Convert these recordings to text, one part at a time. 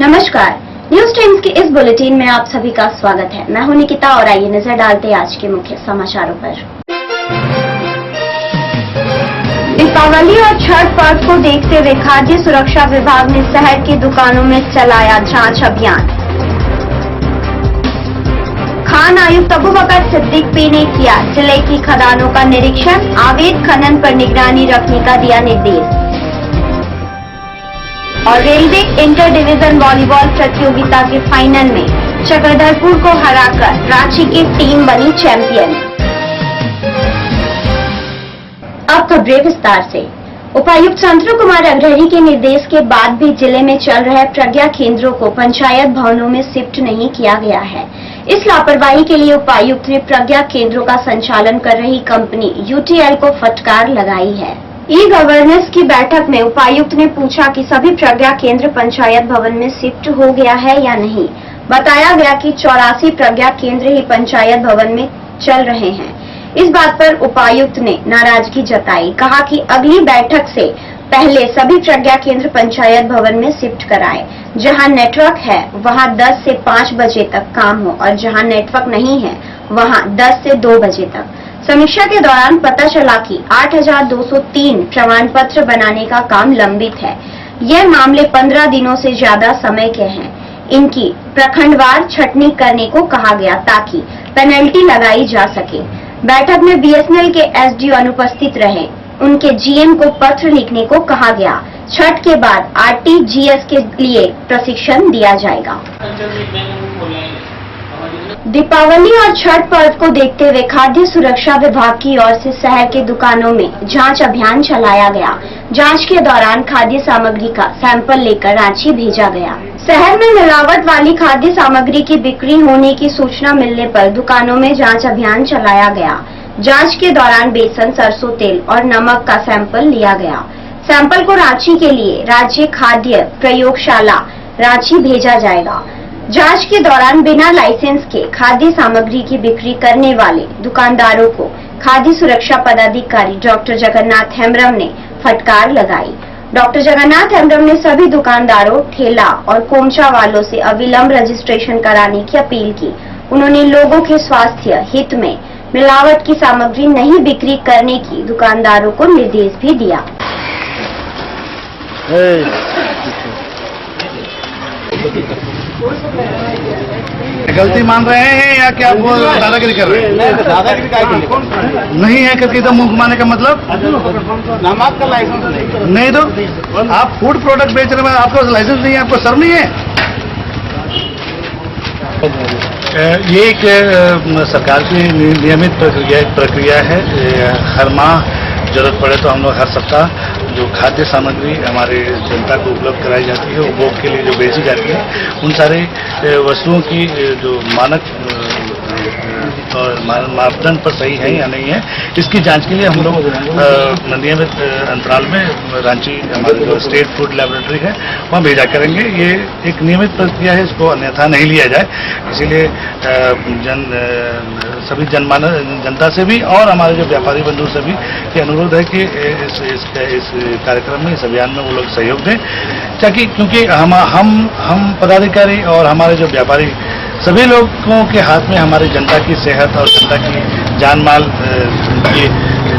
नमस्कार, news times के इस बुलेटिन में आप सभी का स्वागत है। मैं हूं निकिता और आइए नजर डालते हैं आज के मुख्य समाचारों पर। दीपावली और छठ पर्व को देखते हुए खाद्य सुरक्षा विभाग ने शहर की दुकानों में चलाया जांच अभियान। खान आयुक्त अबू बकर सिद्दीकी ने किया जिले की खदानों का निरीक्षण, अवैध खनन पर निगरानी रखने का दिया निर्देश। और रेलवे इंटर डिवीजन वॉलीबॉल प्रतियोगिता के फाइनल में चक्रधरपुर को हराकर रांची की टीम बनी चैंपियन। अब खबरें विस्तार से। उपायुक्त संतरू कुमार अग्रहरी के निर्देश के बाद भी जिले में चल रहे प्रज्ञा केंद्रों को पंचायत भवनों में शिफ्ट नहीं किया गया है। इस लापरवाही के लिए उपायुक्त ने प्रज्ञा केंद्रों का संचालन कर रही कंपनी यूटीएल को फटकार लगाई है। ई गवर्नेंस की बैठक में उपायुक्त ने पूछा कि सभी प्रज्ञा केंद्र पंचायत भवन में शिफ्ट हो गया है या नहीं। बताया गया कि 84 प्रज्ञा केंद्र ही पंचायत भवन में चल रहे हैं। इस बात पर उपायुक्त ने नाराजगी जताई, कहा कि अगली बैठक से पहले सभी प्रज्ञा केंद्र पंचायत भवन में शिफ्ट कराए। जहां नेटवर्क है वहां 10 से 5 बजे तक काम हो और जहां नेटवर्क नहीं है वहां 10 से 2 बजे तक। समीक्षा के दौरान पता चला कि 8,203 प्रमाण पत्र बनाने का काम लंबित है। यह मामले 15 दिनों से ज्यादा समय के हैं। इनकी प्रखंडवार छटनी करने को कहा गया ताकि पेनल्टी लगाई जा सके। बैठक में बीएसएनएल के एसडीओ अनुपस्थित रहे। उनके जीएम को पत्र लिखने को कहा गया। छठ के बाद आरटीजीएस के लिए प्रशिक्षण दिया जाएगा। दीपावली और छठ पर्व को देखते हुए खाद्य सुरक्षा विभाग की ओर से शहर के दुकानों में जांच अभियान चलाया गया। जांच के दौरान खाद्य सामग्री का सैंपल लेकर रांची भेजा गया। शहर में मिलावट वाली खाद्य सामग्री की बिक्री होने की सूचना मिलने पर दुकानों में जांच अभियान चलाया गया। जांच के दौरान बेसन, सरसों तेल और नमक का सैंपल लिया गया। सैंपल को रांची के लिए राज्य खाद्य प्रयोगशाला रांची भेजा जाएगा। जांच के दौरान बिना लाइसेंस के खाद्य सामग्री की बिक्री करने वाले दुकानदारों को खाद्य सुरक्षा पदाधिकारी डॉक्टर जगन्नाथ हेम्ब्रम ने फटकार लगाई। डॉक्टर जगन्नाथ हेम्ब्रम ने सभी दुकानदारों, ठेला और कोमचा वालों से अविलंब रजिस्ट्रेशन कराने की अपील की। उन्होंने लोगों के स्वास्थ्य हित में मिलावट की सामग्री नहीं बिक्री करने की दुकानदारों को निर्देश भी दिया। गलती मान रहे हैं या क्या वो दादागिरी कर रहे हैं? दादागिरी नहीं है करके तो मुंह घुमाने का मतलब नमक का लाइसेंस नहीं तो आप फूड प्रोडक्ट बेच रहे हैं, आपको लाइसेंस नहीं है, आपको शर्म नहीं है? ये एक सरकार की नियमित प्रक्रिया है। हर माह जरूरत पड़े तो हम लोग हर सप्ताह जो खाद्य सामग्री हमारे जनता को उपलब्ध कराई जाती है, उपभोग के लिए जो बेची जाती है, उन सारे वस्तुओं की जो मानक और मापदंड पर सही है या नहीं है, इसकी जांच के लिए हम लोग नियमित अंतराल में रांची हमारे जो स्टेट फूड लैबोरेटरी है वहाँ भेजा करेंगे। ये एक नियमित प्रक्रिया है, इसको अन्यथा नहीं लिया जाए। इसीलिए सभी जनता से भी और हमारे जो व्यापारी बंधु से भी ये अनुरोध है कि इस कार्यक्रम में, इस अभियान में वो लोग सहयोग दें, ताकि क्योंकि हम पदाधिकारी और हमारे जो व्यापारी सभी लोगों के हाथ में हमारी जनता की सेहत और जनता की जान माल की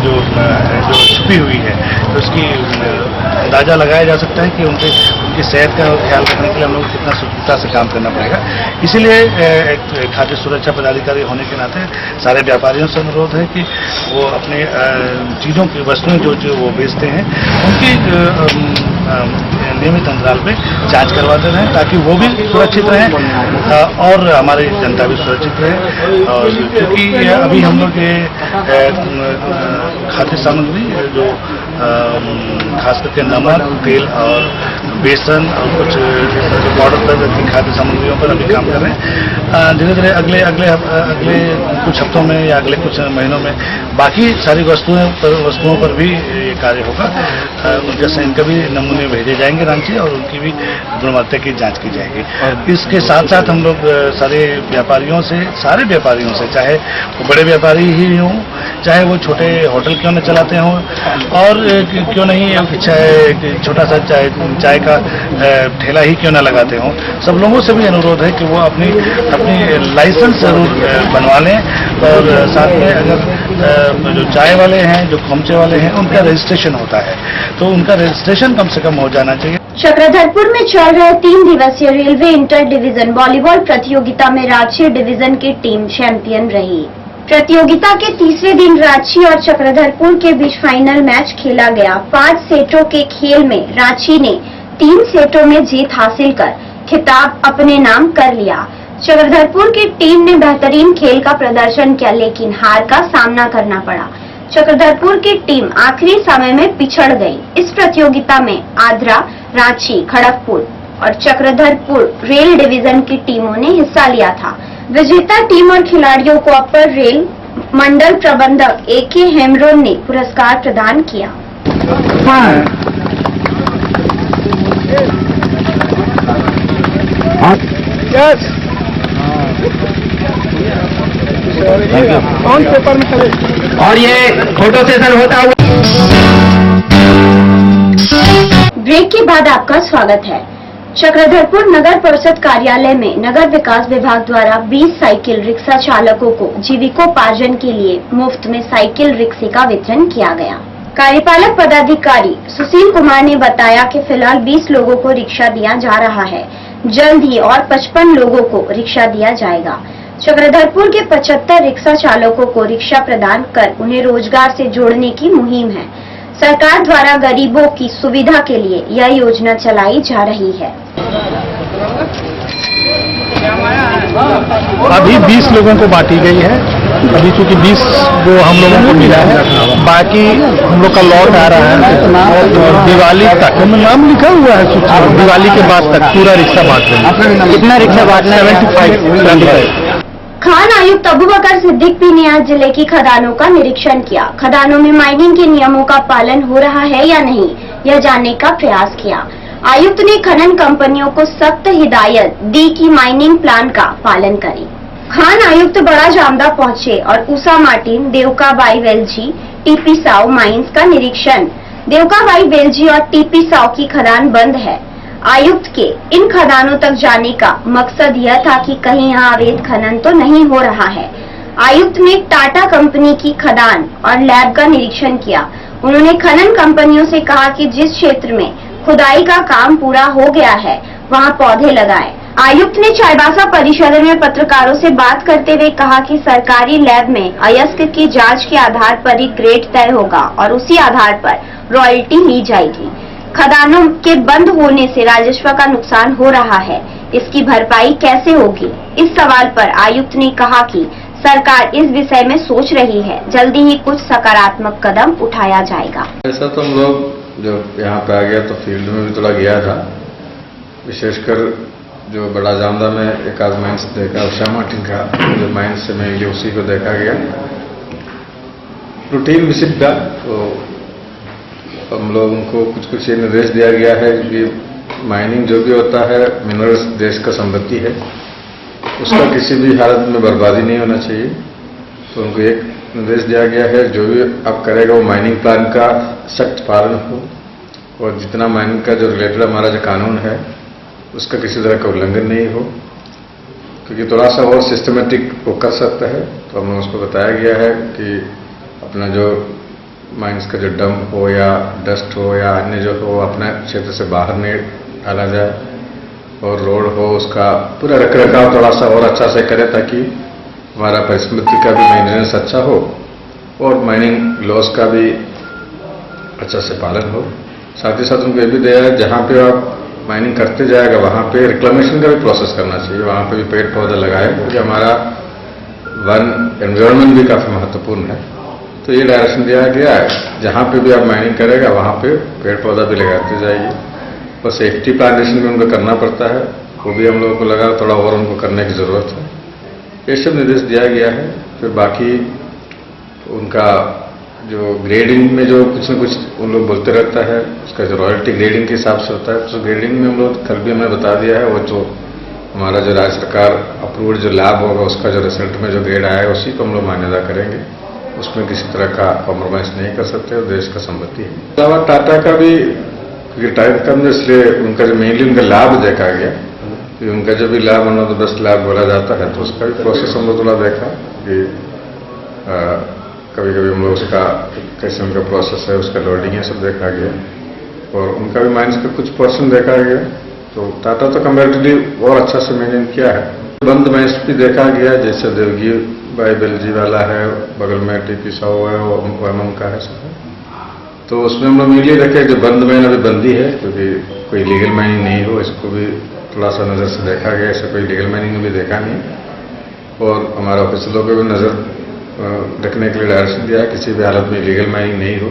जो छुपी हुई है, उसकी अंदाजा लगाया जा सकता है कि उनकी सेहत का ख्याल रखने के लिए हम लोग कितना सूक्ष्मता से काम करना पड़ेगा। इसीलिए एक खाद्य सुरक्षा पदाधिकारी होने के नाते सारे व्यापारियों से अनुरोध है कि वो अपने चीज़ों की वस्तुएं जो वो बेचते हैं उनकी नियमित अंतराल पे जांच करवाते रहें, ताकि वो भी सुरक्षित रहें और हमारी जनता भी सुरक्षित रहे। और क्योंकि अभी हम लोग ये खाद्य सामग्री जो खास करके नमक, तेल और बेसन और कुछ पाउडर पर की खाद्य सामग्रियों पर अभी काम कर रहे हैं। धीरे धीरे अगले कुछ हफ्तों में या अगले कुछ महीनों में बाकी सारी वस्तुओं पर भी ये कार्य होगा। जैसे इनका भी नमूने भेजे जाएंगे रांची और उनकी भी गुणवत्ता की जांच की जाएगी। इसके साथ साथ हम लोग सारे व्यापारियों से, चाहे वो बड़े व्यापारी ही हों, चाहे वो छोटे होटल क्यों न चलाते हों, और क्यों नहीं चाहे छोटा सा चाय का ठेला ही क्यों न लगाते चाहते हों, सब लोगों से भी अनुरोध है कि वो अपनी लाइसेंस जरूर बनवा लें, और साथ में अगर जो चाय वाले हैं, जो खोमचे वाले हैं, उनका रजिस्ट्रेशन होता है, तो उनका रजिस्ट्रेशन कम से कम हो जाना चाहिए। चक्रधरपुर में चल रहे 3 दिवसीय रेलवे इंटर डिवीजन वॉलीबॉल प्रतियोगिता में रांची डिवीजन की टीम चैंपियन रही। प्रतियोगिता के तीसरे दिन रांची और चक्रधरपुर के बीच फाइनल मैच खेला गया। 5 सेटों के खेल में रांची ने 3 सेटों में जीत हासिल कर खिताब अपने नाम कर लिया। चक्रधरपुर की टीम ने बेहतरीन खेल का प्रदर्शन किया, लेकिन हार का सामना करना पड़ा। चक्रधरपुर की टीम आखिरी समय में पिछड़ गई। इस प्रतियोगिता में आद्रा, रांची, खड़गपुर और चक्रधरपुर रेल डिवीजन की टीमों ने हिस्सा लिया था। विजेता टीम और खिलाड़ियों को अपर रेल मंडल प्रबंधक AK हेमरोन ने पुरस्कार प्रदान किया। कौन पेपर में खड़े और ये फोटो सेशन होता हुआ। ब्रेक के बाद आपका स्वागत है। चक्रधरपुर नगर परिषद कार्यालय में नगर विकास विभाग द्वारा 20 साइकिल रिक्शा चालकों को जीविकोपार्जन के लिए मुफ्त में साइकिल रिक्शे का वितरण किया गया। कार्यपालक पदाधिकारी सुशील कुमार ने बताया कि फिलहाल 20 लोगों को रिक्शा दिया जा रहा है, जल्द ही और 55 लोगों को रिक्शा दिया जाएगा। चक्रधरपुर के 75 रिक्शा चालकों को रिक्शा प्रदान कर उन्हें रोजगार से जोड़ने की मुहिम है। सरकार द्वारा गरीबों की सुविधा के लिए यह योजना चलाई जा रही है। अभी 20 लोगों को बांटी गई है। अभी चूंकि 20 वो हम लोगों को मिला है, बाकी हम लोग का लॉट आ रहा है और दिवाली तक नाम लिखा हुआ है सूची में, दिवाली के बाद तक पूरा रिक्शा बांट रहे हैं। कितना रिक्शा बांटना है? 75। खान आयुक्त अबूबकर सिद्दीकी ने आज जिले की खदानों का निरीक्षण किया। खदानों में माइनिंग के नियमों का पालन हो रहा है या नहीं, यह जानने का प्रयास किया। आयुक्त ने खनन कंपनियों को सख्त हिदायत दी कि माइनिंग प्लान का पालन करें। खान आयुक्त बड़ा जामदा पहुंचे और ऊषा मार्टिन, देवकाबाई वेलजी, टीपी साव माइंस का निरीक्षण। देवकाबाई वेलजी और टीपी साव की खदान बंद है। आयुक्त के इन खदानों तक जाने का मकसद यह था कि कहीं यहाँ अवैध खनन तो नहीं हो रहा है। आयुक्त ने टाटा कंपनी की खदान और लैब का निरीक्षण किया। उन्होंने खनन कंपनियों से कहा कि जिस क्षेत्र में खुदाई का काम पूरा हो गया है वहाँ पौधे लगाएं। आयुक्त ने चाईबासा परिसर में पत्रकारों से बात करते हुए कहा कि सरकारी लैब में अयस्क की जांच के आधार पर ही ग्रेड तय होगा और उसी आधार पर रॉयल्टी ली जाएगी। खदानों के बंद होने से राजस्व का नुकसान हो रहा है, इसकी भरपाई कैसे होगी? इस सवाल पर आयुक्त ने कहा कि सरकार इस विषय में सोच रही है, जल्दी ही कुछ सकारात्मक कदम उठाया जाएगा। ऐसा तो हम लोग जो यहाँ पे आ गया तो फील्ड में भी थोड़ा गया था, विशेषकर जो बड़ा जामदा में एक आध माइंस देखा, ऊषा मार्टिन का जो माइंस से मैं उसी को देखा गया। रूटीन विजिट था, तो हम लोगों को कुछ ये निर्देश दिया गया है कि माइनिंग जो भी होता है, मिनरल्स देश का संपत्ति है, उसका किसी भी हालत में बर्बादी नहीं होना चाहिए। तो उनको एक निर्देश दिया गया है, जो भी आप करेगा वो माइनिंग प्लान का सख्त पालन हो, और जितना माइनिंग का जो रिलेटेड हमारा जो कानून है उसका किसी तरह का उल्लंघन नहीं हो, क्योंकि थोड़ा सा और सिस्टमेटिक वो कर सकता है। तो हमने उसको बताया गया है कि अपना जो माइंस का जो डंप हो या डस्ट हो या अन्य जो हो अपने क्षेत्र से बाहर नहीं डाला जाए, और रोड हो उसका पूरा रखरखाव थोड़ा सा और अच्छा से करे, ताकि हमारा परिस्थिति का भी मेंटेनेंस अच्छा हो और माइनिंग लॉस का भी अच्छा से पालन हो। साथ ही साथ उनको ये भी दिया है, जहाँ पे आप माइनिंग करते जाएगा वहाँ पे रिक्लेमेशन का भी प्रोसेस करना चाहिए, वहाँ पे भी पेड़ पौधे लगाए, क्योंकि हमारा वन एनवायरनमेंट भी काफ़ी महत्वपूर्ण है। तो ये डायरेक्शन दिया गया है, जहाँ पे भी आप माइनिंग करेगा वहाँ पे पेड़ पौधा भी लगाते जाइए, और सेफ्टी प्लांटेशन भी उनको करना पड़ता है, वो भी हम लोगों को लगा थोड़ा और उनको करने की ज़रूरत है। ये सब निर्देश दिया गया है। फिर बाकी उनका जो ग्रेडिंग में जो कुछ न कुछ उन लोग बोलते रहता है, उसका जो रॉयल्टी ग्रेडिंग के हिसाब से होता है, तो ग्रेडिंग में हम लोग कल भी हमें बता दिया है, वो जो हमारा जो राज्य सरकार अप्रूव्ड जो लैब होगा उसका जो रिजल्ट में जो ग्रेड आएगा उसी को हम लोग मान्यता करेंगे, उसमें किसी तरह का कॉम्प्रोमाइज़ नहीं कर सकते, और देश का संपत्ति है। अलावा टाटा का भी टाइम कम, इसलिए उनका जो मेनली उनका लाभ देखा गया, कि उनका जो भी लाभ होना तो बेस्ट लाभ बोला जाता है, तो उसका भी प्रोसेस हम लोग थोड़ा देखा कि कभी कभी हम लोग उसका कैसे उनका प्रोसेस है, उसका लोडिंग है, सब देखा गया और उनका भी माइंस का कुछ पोर्शन देखा गया। तो टाटा तो कंपैरेटिवली और अच्छा से मेंटेन किया है। बंद माइंस भी देखा गया, जैसे देवगी बाई बेलजी वाला है, बगल में टीपी साहू है, वो का है सब। तो उसमें हम लोग ये देखे जो बंद माइन अभी बंदी है, क्योंकि कोई लीगल माइनिंग नहीं हो, इसको भी थोड़ा सा नज़र से देखा गया। ऐसे कोई लीगल माइनिंग भी देखा नहीं और हमारे ऑफिसरों को भी नज़र रखने के लिए डायरेक्शन दिया, किसी भी हालत में लीगल माइनिंग नहीं हो।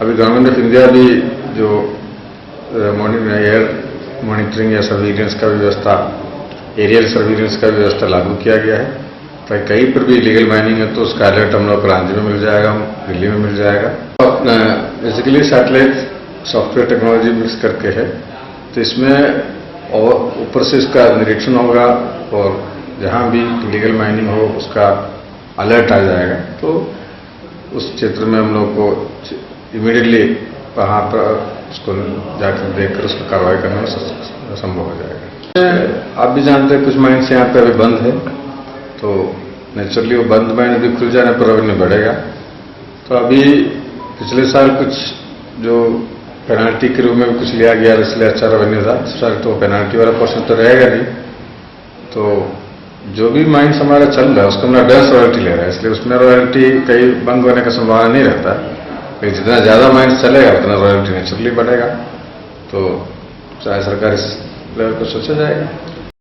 अभी गवर्नमेंट ऑफ इंडिया भी जो एयर मॉनिटरिंग या सर्विलेंस का व्यवस्था, एरियल सर्विलेंस का व्यवस्था लागू किया गया है, ताकि कहीं पर भी इलीगल माइनिंग है तो उसका अलर्ट हम लोग रांची में मिल जाएगा, दिल्ली में मिल जाएगा। Basically satellite software technology mix करके है, तो इसमें और ऊपर से इसका निरीक्षण होगा और जहाँ भी इलीगल माइनिंग हो उसका अलर्ट आ जाएगा, तो उस क्षेत्र में हम लोग को इमीडिएटली वहाँ पर उसको जाकर देखकर उस पर कार्रवाई करना संभव हो जाएगा। आप भी जानते हैं कुछ माइन्स यहाँ पे अभी बंद है, तो नेचुरली वो बंद माइन अभी खुल जाने पर रेवेन्यू बढ़ेगा। तो अभी पिछले साल कुछ जो पेनाल्टी के रूप में कुछ लिया गया, इसलिए अच्छा रेवेन्यू था। सर तो पेनाल्टी वाला पोर्शन तो रहेगा नहीं, तो जो भी माइन्स हमारा चल रहा है उसको हम एडवांस रॉयल्टी ले रहा है, इसलिए उसमें रॉयल्टी कहीं बंद होने का संभावना नहीं रहता। लेकिन जितना ज़्यादा माइन्स चलेगा उतना रॉयल्टी नेचुरली बढ़ेगा, तो चाहे सरकार इस लेवल पर सोचा जाएगा।